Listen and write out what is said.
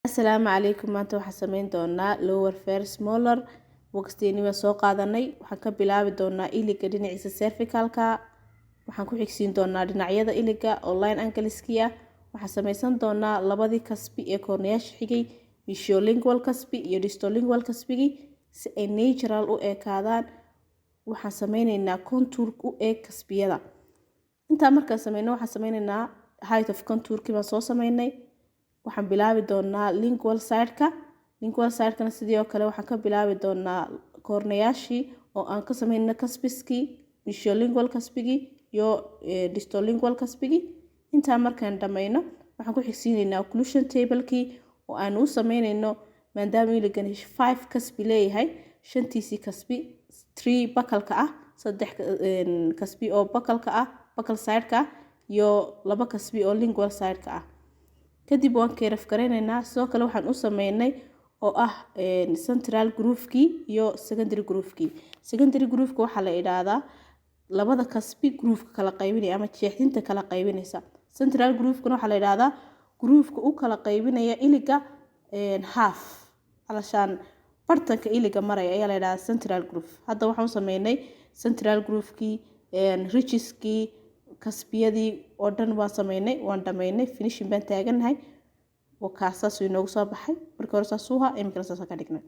السلام عليكم maanta waxaan sameyn doonaa lower first molar waqtigeeni waa soo qaadanay waxaan ka bilaabi doonaa iliga dhinaciisa cervicalka waxaan ku xigsiin doonaa dhinacyada iliga online ankleski waxaan sameysan doonaa labadii kasbi ee corneayaasha xigay messiolingual kasbi iyo distolingual kasbigi si ay natural u ekaadaan waxaan sameynaynaa contour u eeg kasbiyada inta markaan sameyno waxaan sameynaynaa height of contour kii baan soo sameynay waxaan bilaabi doonaa lingual side-kana sidoo kale waxaan ka bilaabi doonaa corneayaashii oo aan ka sameynay kasbiski messiolingual kasbigi iyo distolingual kasbigi inta markaan dhameyno waxaan ku xigsiinaynaa occlusion table-kii oo aan u sameynayno maadaama iligan 5 kasbi leeyahay 5tiisi kasbi 3 bakalka ah 3 kasbi oo bakalka ah bakal side-ka iyo 2 kasbi oo lingual side-ka ah kadib waan keeraf gareynaynaa sidoo kale waxaan u sameynay oo ah central groove-kii iyo secondary groove-ka waxa la yiraahdaa labada kasbi groove-ka kala qaybinaya ama jeexdinta kala qaybinaysa central groove-ka waxa la yiraahdaa groove-ka u kala qaybinaya iliga half alashan bartanka iliga maray ayaa la yiraahdaa central groove hadda waxaan u sameynay central groove-kii ridges-kii kasbiyadii oo dhan waan sameynay waan dhameynay finishing baan taaganahay oo kaasaas inoogu soo baxay markii hore saasuha imikana saas ka dhignay